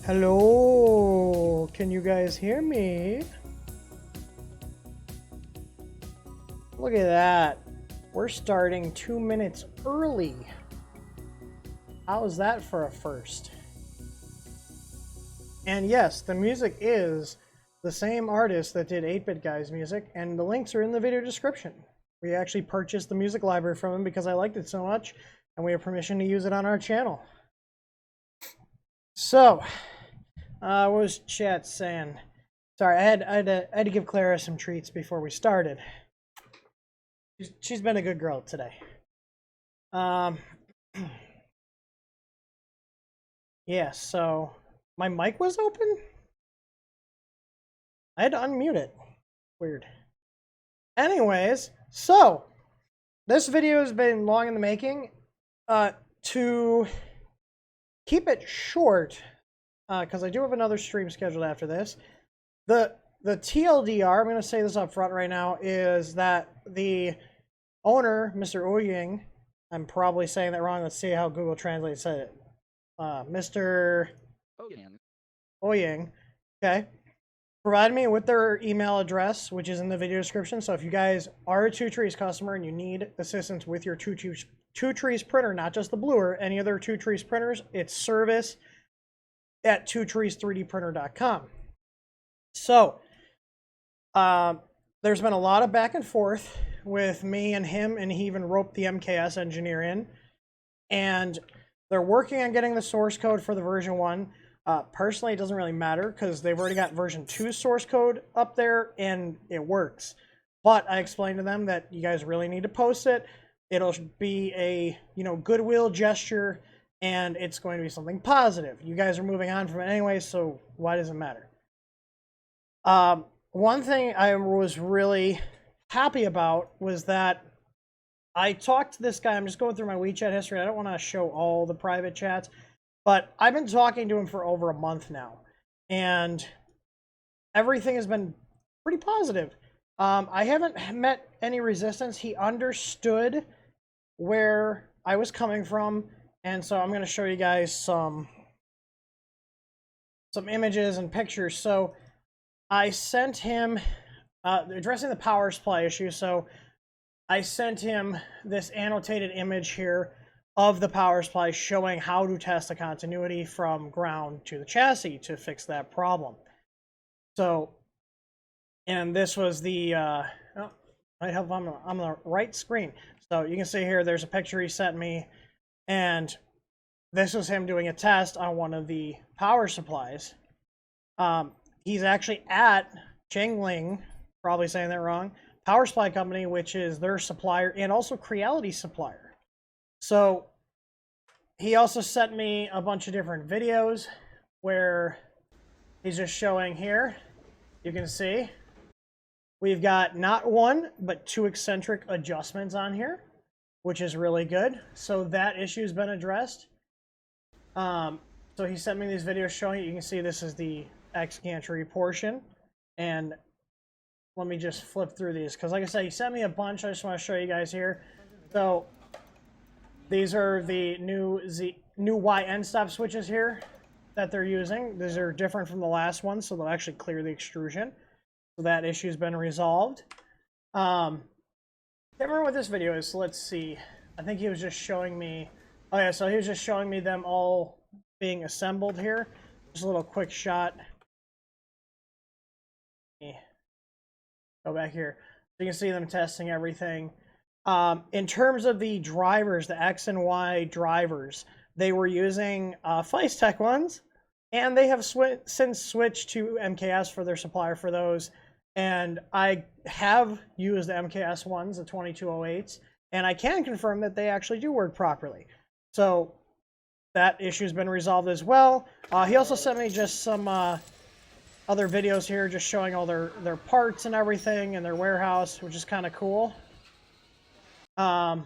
Hello, can you guys hear me? Look at that. We're starting 2 minutes early. How is that for a first? And yes, the music is the same artist that did 8-Bit Guy's music, and the links are in the video description. We actually purchased the music library from him because I liked it so much, and we have permission to use it on our channel. So, what was chat saying? Sorry, I had to give Clara some treats before we started. She's been a good girl today. Yeah, so my mic was open? I had to unmute it. Weird. Anyways, so this video has been long in the making. To keep it short, because I do have another stream scheduled after this. The TLDR, I'm going to say this up front right now, is that the owner, Mr. Oying, I'm probably saying that wrong. Let's see how Google Translate said it. Mr. Oying, okay, provided me with their email address, which is in the video description. So if you guys are a Two Trees customer and you need assistance with your Two Trees printer, not just the Bluer, any other Two Trees printers, it's service@twotrees3dprinter.com. So there's been a lot of back and forth with me and him, and he even roped the MKS engineer in, and they're working on getting the source code for the version 1. Personally, it doesn't really matter because they've already got version 2 source code up there and it works. But I explained to them that you guys really need to post it. It'll be a, goodwill gesture, and it's going to be something positive. You guys are moving on from it anyway, so why does it matter? One thing I was really happy about was that I talked to this guy. I'm just going through my WeChat history. I don't want to show all the private chats, but I've been talking to him for over a month now, and everything has been pretty positive. I haven't met any resistance. He understood where I was coming from, and so I'm going to show you guys some images and pictures. So I sent him addressing the power supply issue. So I sent him this annotated image here of the power supply showing how to test the continuity from ground to the chassis to fix that problem. So, and this was the, I hope I'm on the right screen. So you can see here, there's a picture he sent me, and this was him doing a test on one of the power supplies. He's actually at Chengling, probably saying that wrong, Power Supply Company, which is their supplier and also Creality supplier. So he also sent me a bunch of different videos where he's just showing here. You can see we've got not one, but 2 eccentric adjustments on here, which is really good. So that issue has been addressed. So he sent me these videos showing it. You can see this is the X-gantry portion. And let me just flip through these, because like I said, he sent me a bunch. I just want to show you guys here. So these are the new Y end stop switches here that they're using. These are different from the last one, so they'll actually clear the extrusion. So that issue's been resolved. Can't remember what this video is, so let's see. I think he was just showing me, oh yeah, so he was just showing me them all being assembled here. Just a little quick shot. Go back here. So you can see them testing everything. In terms of the drivers, the X and Y drivers, they were using Feistek ones, and they have since switched to MKS for their supplier for those. And I have used the MKS ones, the 2208s, and I can confirm that they actually do work properly. So that issue's been resolved as well. He also sent me just some other videos here just showing all their parts and everything in their warehouse, which is kind of cool. I'll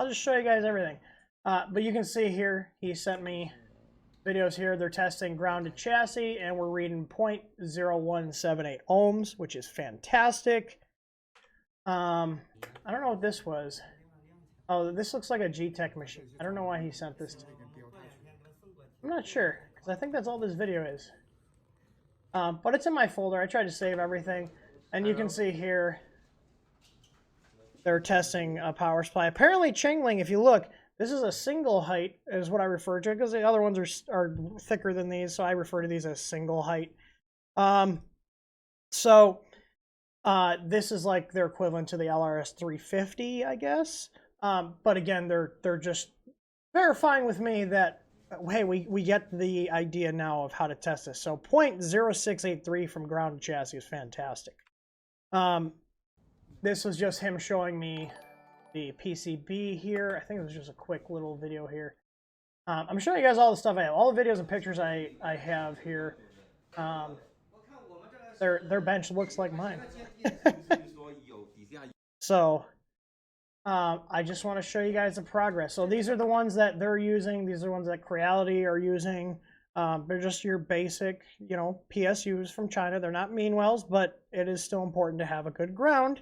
just show you guys everything. But you can see here, he sent me videos here. They're testing grounded chassis, and we're reading 0.0178 ohms, which is fantastic. I don't know what this was. Oh, this looks like a G-Tech machine. I don't know why he sent this to me. I'm not sure. because I think that's all this video is. But it's in my folder. I tried to save everything, and you can see here they're testing a power supply. Apparently, Chengling, if you look, this is a single height, is what I refer to, because the other ones are thicker than these, so I refer to these as single height. This is like their equivalent to the LRS 350, I guess. But again, they're just verifying with me that, hey, we get the idea now of how to test this. So 0.0683 from ground to chassis is fantastic. This was just him showing me the PCB here. I think it was just a quick little video here. I'm showing you guys all the stuff I have, all the videos and pictures I have here. Their bench looks like mine. So I just want to show you guys the progress. So these are the ones that they're using. These are the ones that Creality are using. They're just your basic, you know, PSUs from China. They're not Meanwells, but it is still important to have a good ground.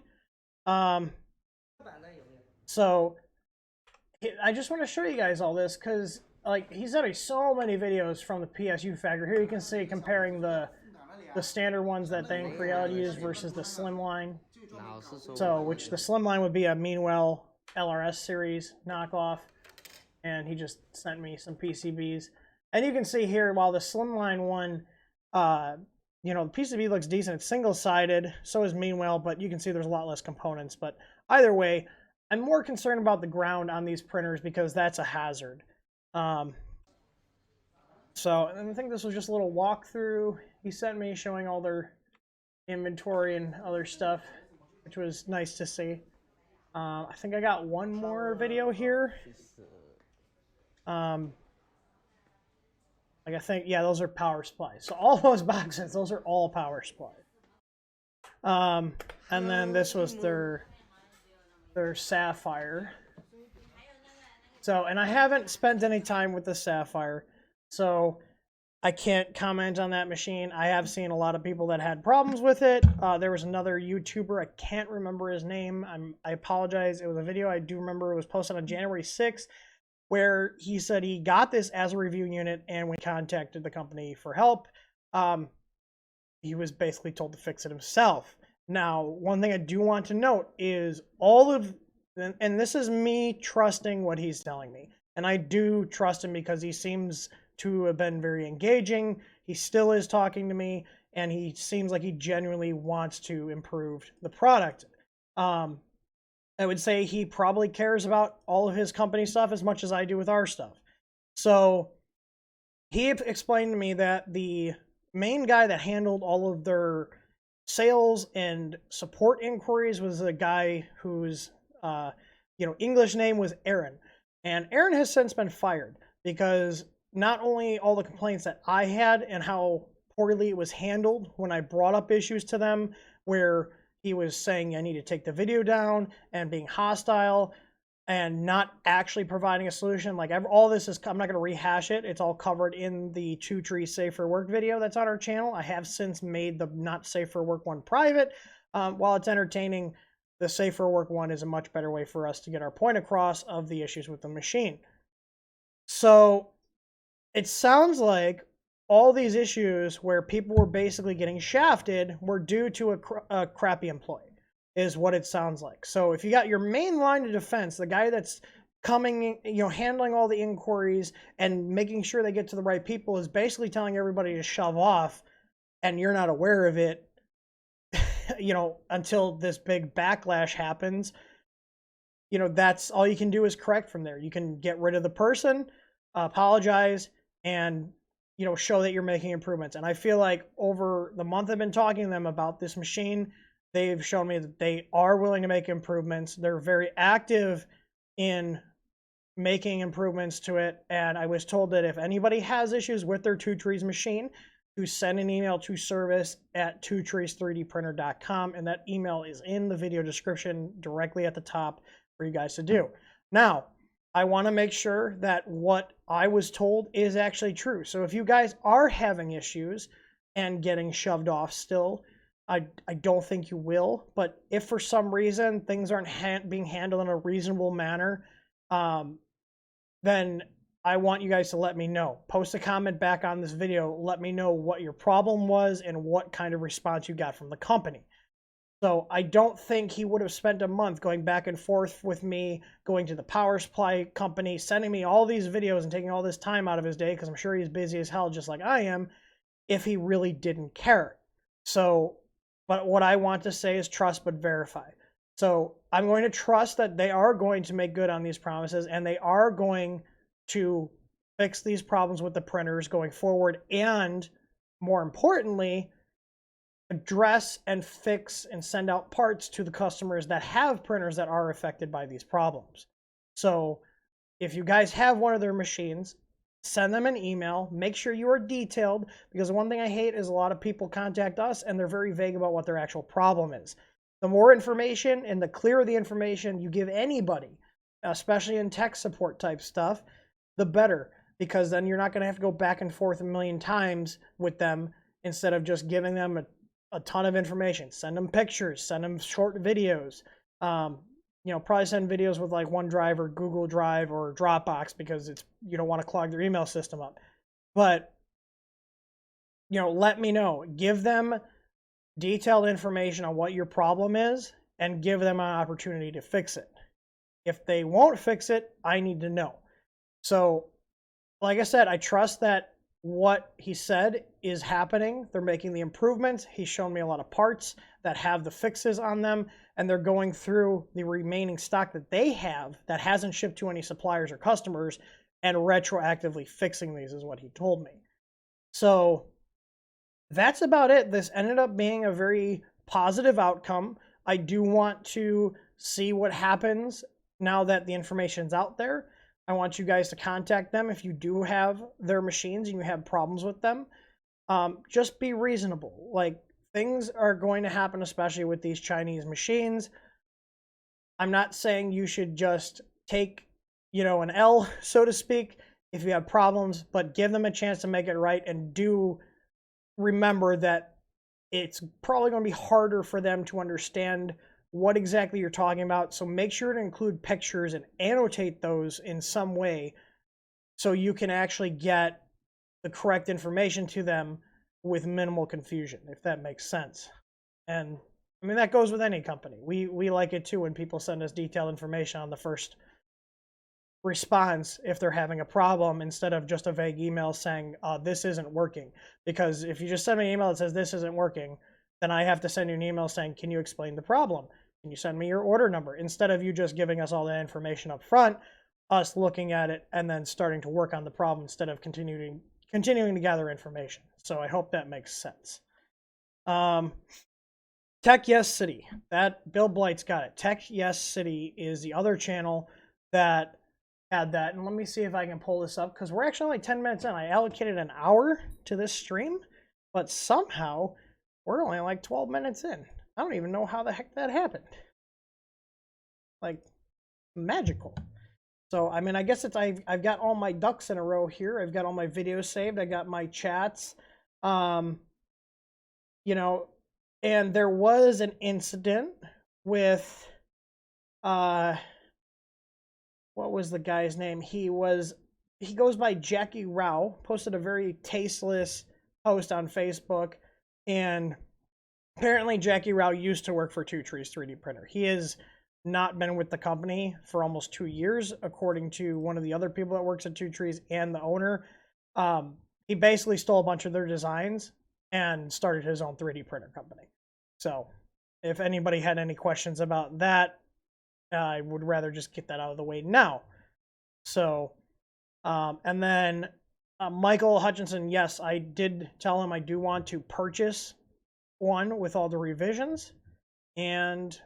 So I just want to show you guys all this because, like, he's done so many videos from the PSU factory. Here you can see comparing the standard ones that they in Creality use versus the Slimline. So, which the Slimline would be a Meanwell LRS series knockoff, and he just sent me some PCBs. And you can see here, while the Slimline one, you know, the PCB looks decent. It's single-sided, so is Meanwell, but you can see there's a lot less components. But either way, I'm more concerned about the ground on these printers because that's a hazard. So, and I think this was just a little walkthrough he sent me showing all their inventory and other stuff, which was nice to see. I think I got one more video here. Like I think, yeah, those are power supplies. So all those boxes, those are all power supplies. And then this was their Sapphire. So, and I haven't spent any time with the Sapphire, so I can't comment on that machine. I have seen a lot of people that had problems with it. There was another YouTuber, I can't remember his name. I apologize. It was a video I do remember. It was posted on January 6th, where he said he got this as a review unit, and when he contacted the company for help, he was basically told to fix it himself. Now, one thing I do want to note is and this is me trusting what he's telling me, and I do trust him because he seems to have been very engaging. He still is talking to me, and he seems like he genuinely wants to improve the product. I would say he probably cares about all of his company stuff as much as I do with our stuff. So he explained to me that the main guy that handled all of their sales and support inquiries was a guy whose English name was Aaron. And Aaron has since been fired because not only all the complaints that I had and how poorly it was handled when I brought up issues to them, where he was saying I need to take the video down and being hostile and not actually providing a solution. Like, all this is, I'm not going to rehash it. It's all covered in the Two Trees Safe for Work video that's on our channel. I have since made the Not Safe for Work one private. While it's entertaining, the Safe for Work one is a much better way for us to get our point across of the issues with the machine. So it sounds like all these issues where people were basically getting shafted were due to a crappy employee, is what it sounds like. So if you got your main line of defense, the guy that's coming, handling all the inquiries and making sure they get to the right people, is basically telling everybody to shove off, and you're not aware of it, until this big backlash happens, that's all you can do is correct from there. You can get rid of the person, apologize, and show that you're making improvements. And I feel like over the month I've been talking to them about this machine, they've shown me that they are willing to make improvements. They're very active in making improvements to it. And I was told that if anybody has issues with their Two Trees machine, to send an email to service@twotrees3dprinter.com, and that email is in the video description directly at the top for you guys to do. Now, I want to make sure that what I was told is actually true. So if you guys are having issues and getting shoved off still, I don't think you will. But if for some reason things aren't being handled in a reasonable manner, then I want you guys to let me know. Post a comment back on this video. Let me know what your problem was and what kind of response you got from the company. So I don't think he would have spent a month going back and forth with me, going to the power supply company, sending me all these videos and taking all this time out of his day, because I'm sure he's busy as hell just like I am, if he really didn't care. So, but what I want to say is trust but verify. So I'm going to trust that they are going to make good on these promises, and they are going to fix these problems with the printers going forward, and more importantly, address and fix and send out parts to the customers that have printers that are affected by these problems. So if you guys have one of their machines, send them an email. Make sure you are detailed, because one thing I hate is a lot of people contact us and they're very vague about what their actual problem is. The more information and the clearer the information you give anybody, especially in tech support type stuff, the better, because then you're not going to have to go back and forth a million times with them instead of just giving them a ton of information. Send them pictures, send them short videos. Probably send videos with like OneDrive or Google Drive or Dropbox, because you don't want to clog their email system up. But let me know. Give them detailed information on what your problem is and give them an opportunity to fix it. If they won't fix it, I need to know. So, like I said, I trust that what he said is happening. They're making the improvements. He's shown me a lot of parts that have the fixes on them, and they're going through the remaining stock that they have that hasn't shipped to any suppliers or customers and retroactively fixing these, is what he told me. So that's about it. This ended up being a very positive outcome. I do want to see what happens now that the information's out there. I want you guys to contact them if you do have their machines and you have problems with them. Just be reasonable. Like, things are going to happen, especially with these Chinese machines. I'm not saying you should just take, an L, so to speak, if you have problems, but give them a chance to make it right, and do remember that it's probably going to be harder for them to understand what exactly you're talking about. So make sure to include pictures and annotate those in some way so you can actually get the correct information to them with minimal confusion, if that makes sense. And I mean, that goes with any company. We like it too when people send us detailed information on the first response if they're having a problem, instead of just a vague email saying this isn't working. Because if you just send me an email that says this isn't working, then I have to send you an email saying, can you explain the problem? Can you send me your order number? Instead of you just giving us all that information up front, us looking at it and then starting to work on the problem instead of continuing to gather information. So I hope that makes sense. Tech Yes City. That Bill Blight's got it. Tech Yes City is the other channel that had that. And let me see if I can pull this up, because we're actually only 10 minutes in. I allocated an hour to this stream, but somehow we're only like 12 minutes in. I don't even know how the heck that happened. Like, magical. So, I mean, I guess I've got all my ducks in a row here. I've got all my videos saved. I got my chats. And there was an incident with, what was the guy's name? He goes by Jackie Rao, posted a very tasteless post on Facebook, and apparently Jackie Rao used to work for Two Trees 3D printer. He has not been with the company for almost 2 years, according to one of the other people that works at Two Trees and the owner. He basically stole a bunch of their designs and started his own 3D printer company. So if anybody had any questions about that, I would rather just get that out of the way now. So, and then Michael Hutchinson, yes, I did tell him I do want to purchase one with all the revisions and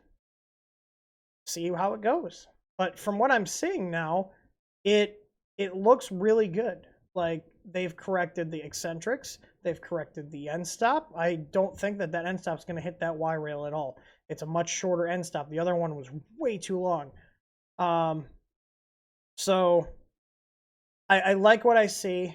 see how it goes. But from what I'm seeing now, it looks really good. Like, they've corrected the eccentrics, they've corrected the end stop. I don't think that end stop's going to hit that Y rail at all. It's a much shorter end stop. The other one was way too long. So I like what I see.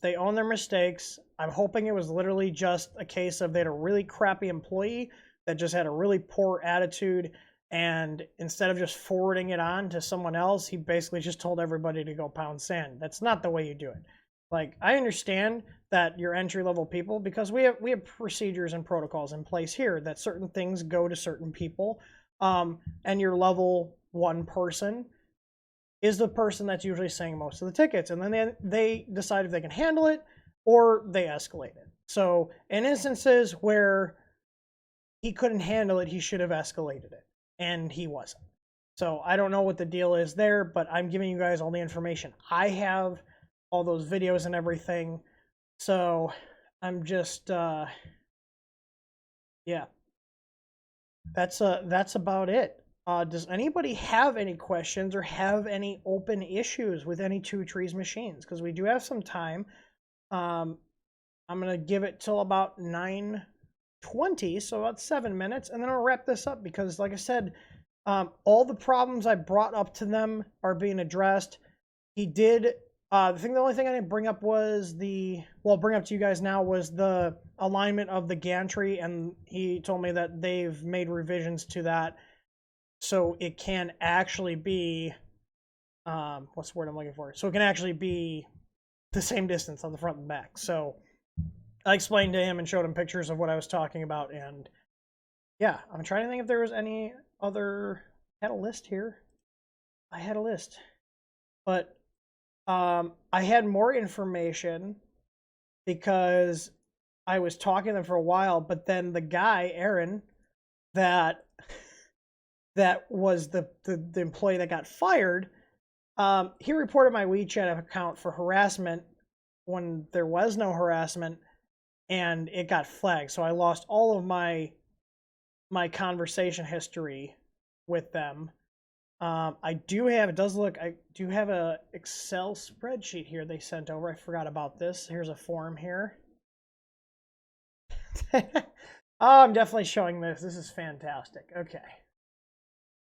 They own their mistakes. I'm hoping it was literally just a case of they had a really crappy employee that just had a really poor attitude And instead of just forwarding it on to someone else, he basically just told everybody to go pound sand. That's not the way you do it. Like, I understand that you're entry level people because we have procedures and protocols in place here that certain things go to certain people, and your level 1 person is the person that's usually saying most of the tickets, and then they decide if they can handle it or they escalate it. So in instances where he couldn't handle it, he should have escalated it, and he wasn't. So I don't know what the deal is there, but I'm giving you guys all the information I have, all those videos and everything. So I'm just yeah, that's about it. Does anybody have any questions or have any open issues with any Two Trees machines? Because we do have some time. I'm gonna give it till about 9:20, so about 7 minutes, and then I'll wrap this up because, like I said, all the problems I brought up to them are being addressed. He did. The only thing I didn't bring up was bring up to you guys now was the alignment of the gantry, and he told me that they've made revisions to that, so it can actually be, what's the word I'm looking for? So it can actually be the same distance on the front and back. So I explained to him and showed him pictures of what I was talking about, and yeah, I'm trying to think if there was any other. I had a list here. I had a list, but I had more information because I was talking to them for a while, but then the guy, Aaron, that was the employee that got fired, he reported my WeChat account for harassment when there was no harassment, and it got flagged. So I lost all of my conversation history with them. I do have a Excel spreadsheet here they sent over. I forgot about this. Here's a form here. Oh, I'm definitely showing this. This is fantastic. Okay.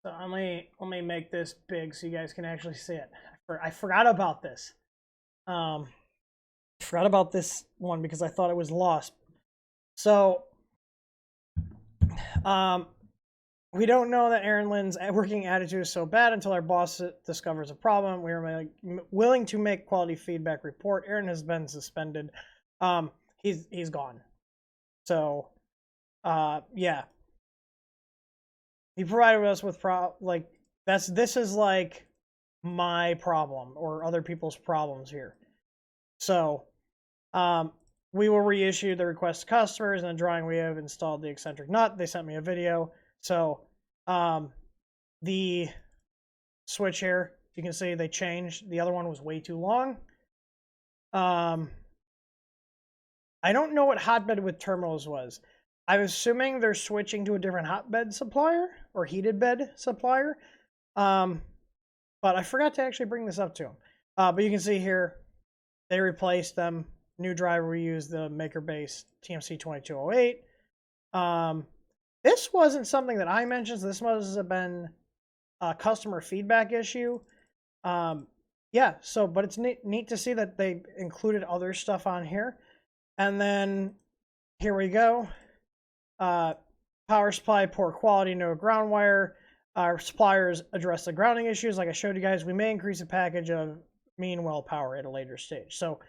So let me make this big so you guys can actually see it. I forgot about this. I forgot about this one because I thought it was lost. So, we don't know that Aaron Lynn's working attitude is so bad until our boss discovers a problem. We are willing to make quality feedback report. Aaron has been suspended. He's gone. So, yeah. He provided us with this is like my problem or other people's problems here. So, we will reissue the request to customers, and the drawing we have installed the eccentric nut. They sent me a video. So, the switch here, you can see they changed. The other one was way too long. I don't know what hotbed with terminals was. I'm assuming they're switching to a different hotbed supplier or heated bed supplier. But I forgot to actually bring this up to them. But you can see here, they replaced them. New driver, we use the MakerBase TMC 2208. This wasn't something that I mentioned. So this must have been a customer feedback issue. Yeah, so, but it's neat to see that they included other stuff on here. And then here we go. Power supply, poor quality, no ground wire. Our suppliers address the grounding issues. Like I showed you guys, we may increase the package of mean well power at a later stage. So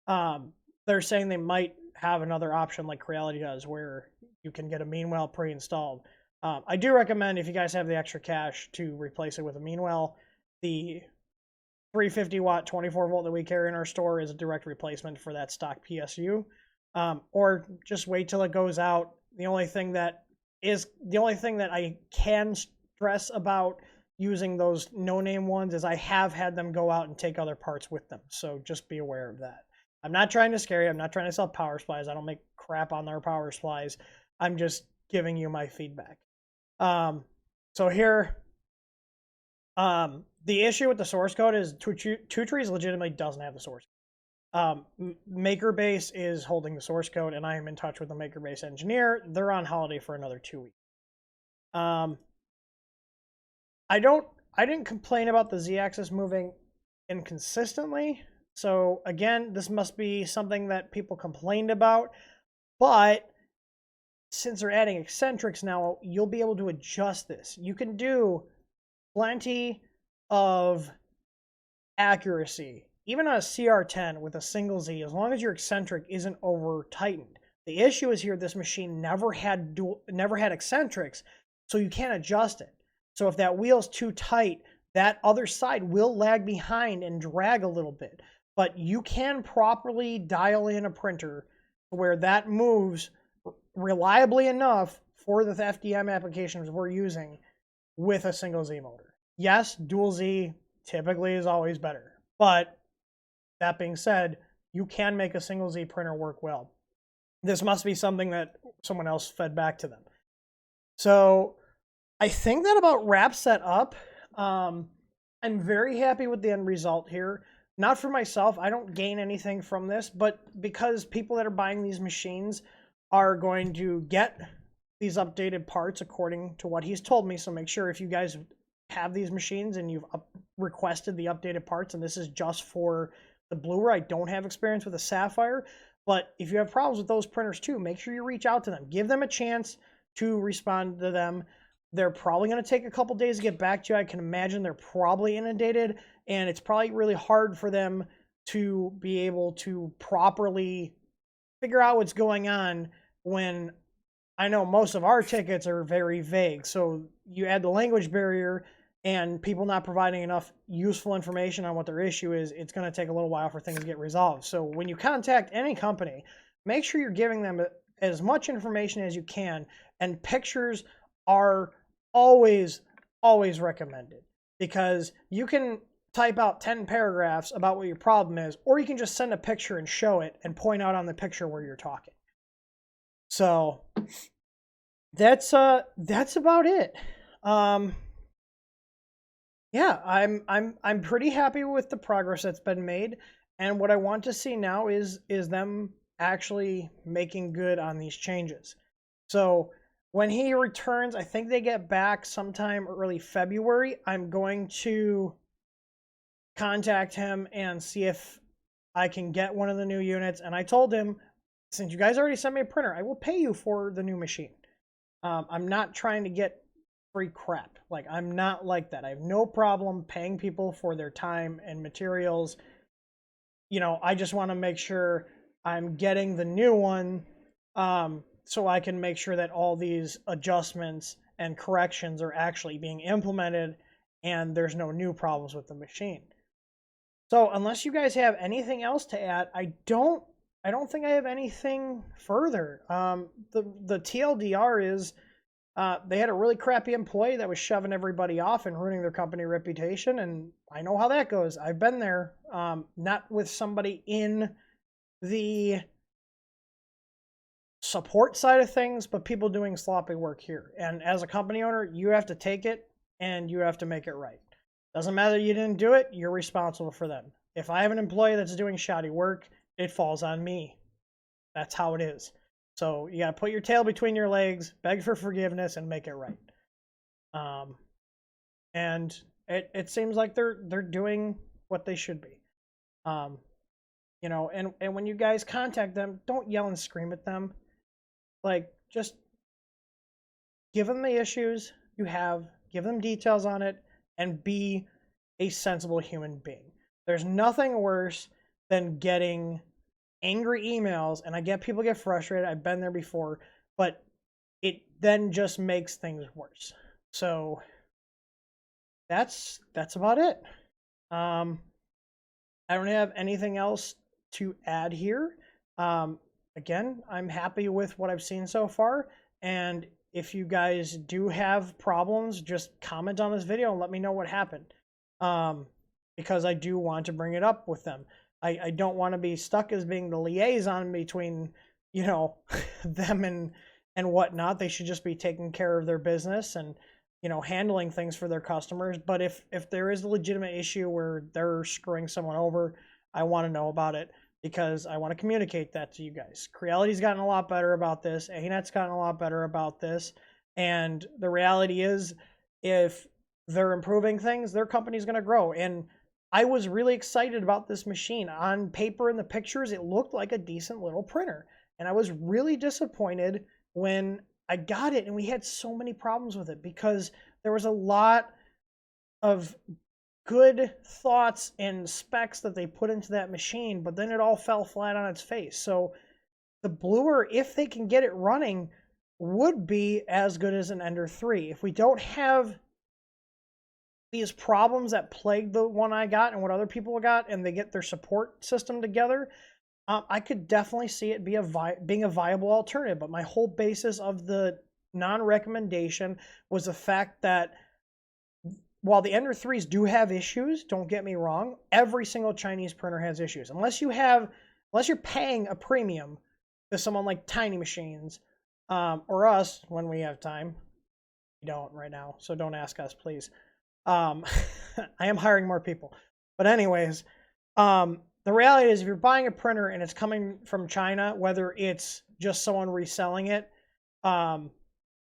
they're saying they might have another option like Creality does where you can get a mean well pre-installed. I do recommend, if you guys have the extra cash, to replace it with a mean well. The 350 watt 24 volt that we carry in our store is a direct replacement for that stock PSU. Or just wait till it goes out. The only thing that I can stress about using those no-name ones is I have had them go out and take other parts with them. So just be aware of that. I'm not trying to scare you. I'm not trying to sell power supplies. I don't make crap on their power supplies. I'm just giving you my feedback. So here, the issue with the source code is Two Trees legitimately doesn't have the source. MakerBase is holding the source code, and I am in touch with the MakerBase engineer. They're on holiday for another 2 weeks. I didn't complain about the Z-axis moving inconsistently. So again, this must be something that people complained about, but since they're adding eccentrics now, you'll be able to adjust this. You can do plenty of accuracy, even on a CR10 with a single Z, as long as your eccentric isn't over tightened. The issue is here, this machine never had eccentrics, so you can't adjust it. So if that wheel's too tight, that other side will lag behind and drag a little bit. But you can properly dial in a printer where that moves reliably enough for the FDM applications we're using with a single Z motor. Yes, dual Z typically is always better. But that being said, you can make a single Z printer work well. This must be something that someone else fed back to them. So I think that about wraps that up. I'm very happy with the end result here. Not for myself, I don't gain anything from this, but because people that are buying these machines are going to get these updated parts according to what he's told me. So make sure if you guys have these machines and you've requested the updated parts, and this is just for the Bluer. I don't have experience with a Sapphire, but if you have problems with those printers too, make sure you reach out to them. Give them a chance to respond to them. They're probably going to take a couple days to get back to you. I can imagine they're probably inundated, and it's probably really hard for them to be able to properly figure out what's going on when I know most of our tickets are very vague. So you add the language barrier and people not providing enough useful information on what their issue is, it's going to take a little while for things to get resolved. So when you contact any company, make sure you're giving them as much information as you can, and pictures are always recommended, because you can type out 10 paragraphs about what your problem is, or you can just send a picture and show it and point out on the picture where you're talking. So that's about it. Yeah, I'm pretty happy with the progress that's been made, and what I want to see now is them actually making good on these changes. So when he returns, I think they get back sometime early February. I'm going to contact him and see if I can get one of the new units. And I told him, since you guys already sent me a printer, I will pay you for the new machine. I'm not trying to get free crap. Like, I'm not like that. I have no problem paying people for their time and materials. You know, I just want to make sure I'm getting the new one, so I can make sure that all these adjustments and corrections are actually being implemented and there's no new problems with the machine. So unless you guys have anything else to add, I don't think I have anything further. The TLDR is they had a really crappy employee that was shoving everybody off and ruining their company reputation, and I know how that goes. I've been there, not with somebody in the support side of things, but people doing sloppy work here. And as a company owner, you have to take it and you have to make it right. Doesn't matter you didn't do it, you're responsible for them. If I have an employee that's doing shoddy work, it falls on me. That's how it is. So you got to put your tail between your legs, beg for forgiveness, and make it right. And it seems like they're doing what they should be. You know, and when you guys contact them, don't yell and scream at them. Like, just give them the issues you have, give them details on it, and be a sensible human being. There's nothing worse than getting angry emails, and I get people get frustrated. I've been there before, but it then just makes things worse. So that's about it. I don't have anything else to add here. Again, I'm happy with what I've seen so far, and if you guys do have problems, just comment on this video and let me know what happened, because I do want to bring it up with them. I don't want to be stuck as being the liaison between, you know, them and whatnot. They should just be taking care of their business and, you know, handling things for their customers. But if there is a legitimate issue where they're screwing someone over, I want to know about it, because I want to communicate that to you guys. Creality's gotten a lot better about this. ANET's gotten a lot better about this. And the reality is, if they're improving things, their company's going to grow. And I was really excited about this machine. On paper, in the pictures, it looked like a decent little printer. And I was really disappointed when I got it, and we had so many problems with it because there was a lot of good thoughts and specs that they put into that machine, but then it all fell flat on its face. So the Bluer, if they can get it running, would be as good as an Ender 3. If we don't have these problems that plagued the one I got and what other people got, and they get their support system together, I could definitely see it being a viable alternative. But my whole basis of the non-recommendation was the fact that while the Ender 3s do have issues, don't get me wrong, every single Chinese printer has issues. Unless you're paying a premium to someone like Tiny Machines, or us when we have time. We don't right now, so don't ask us, please. I am hiring more people. But anyways, the reality is if you're buying a printer and it's coming from China, whether it's just someone reselling it,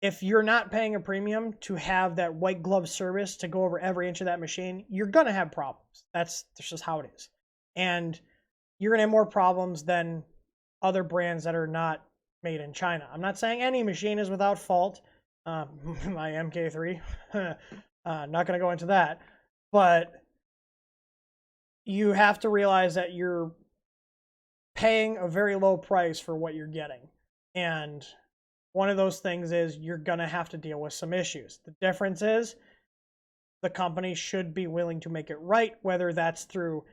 if you're not paying a premium to have that white glove service to go over every inch of that machine, you're going to have problems. That's just how it is. And you're going to have more problems than other brands that are not made in China. I'm not saying any machine is without fault. My MK3, not going to go into that. But you have to realize that you're paying a very low price for what you're getting. And one of those things is you're going to have to deal with some issues. The difference is the company should be willing to make it right, whether that's through,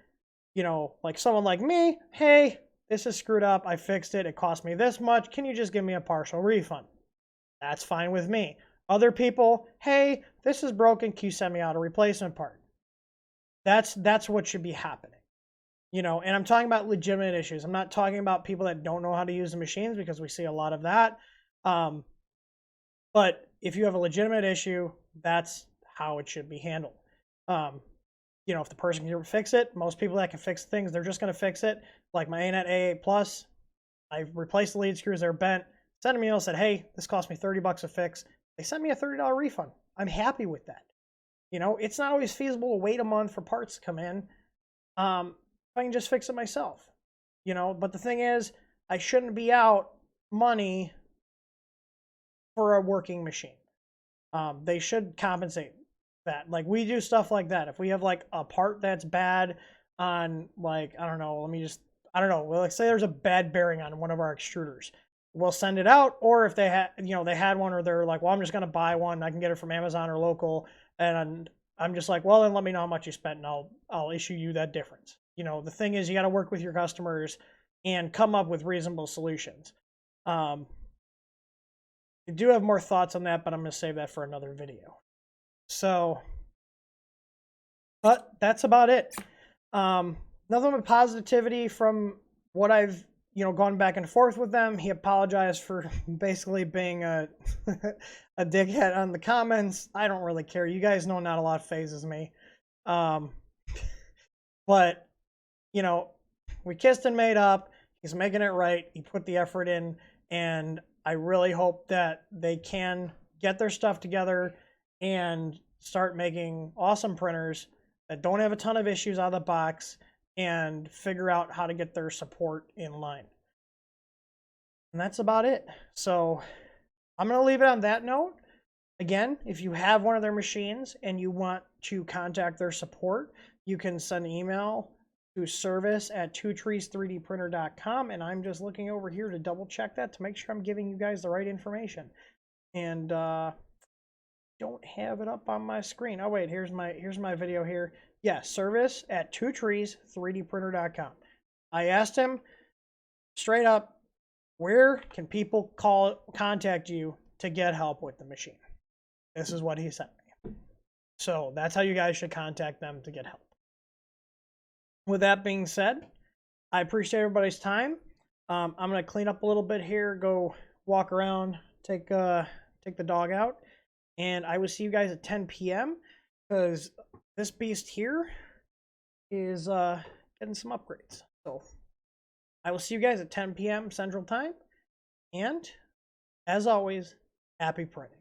like someone like me, hey, this is screwed up, I fixed it, it cost me this much, can you just give me a partial refund? That's fine with me. Other people, hey, this is broken, can you send me out a replacement part? That's what should be happening. And I'm talking about legitimate issues. I'm not talking about people that don't know how to use the machines, because we see a lot of that. But if you have a legitimate issue, that's how it should be handled. If the person can fix it, most people that can fix things, they're just going to fix it. Like my ANET A8 Plus, I replaced the lead screws, they're bent. Sent me a mail, said, hey, this cost me $30 a fix. They sent me a $30 refund. I'm happy with that. It's not always feasible to wait a month for parts to come in. I can just fix it myself. But the thing is, I shouldn't be out money for a working machine. They should compensate that. Like, we do stuff like that. If we have like a part that's bad on, like, I don't know, well, like say there's a bad bearing on one of our extruders, we'll send it out. Or if they had, they had one, or they're like, well, I'm just going to buy one, I can get it from Amazon or local, and I'm just like, well, then let me know how much you spent and I'll issue you that difference. The thing is, you got to work with your customers and come up with reasonable solutions. I do have more thoughts on that, but I'm going to save that for another video. So, but that's about it. Nothing but positivity from what I've, gone back and forth with them. He apologized for basically being a a dickhead on the comments. I don't really care. You guys know not a lot phases me. But, we kissed and made up. He's making it right. He put the effort in, and I really hope that they can get their stuff together and start making awesome printers that don't have a ton of issues out of the box, and figure out how to get their support in line. And that's about it. So I'm going to leave it on that note. Again, if you have one of their machines and you want to contact their support, you can send an email to service@twotrees3dprinter.com, and I'm just looking over here to double check that to make sure I'm giving you guys the right information. And don't have it up on my screen. Oh wait, here's my video here. Yeah, service@twotrees3dprinter.com. I asked him straight up, where can people contact you to get help with the machine? This is what he sent me. So that's how you guys should contact them to get help. With that being said, I appreciate everybody's time. I'm going to clean up a little bit here, go walk around, take the dog out, and I will see you guys at 10 p.m. because this beast here is getting some upgrades. So I will see you guys at 10 p.m. Central Time, and as always, happy printing.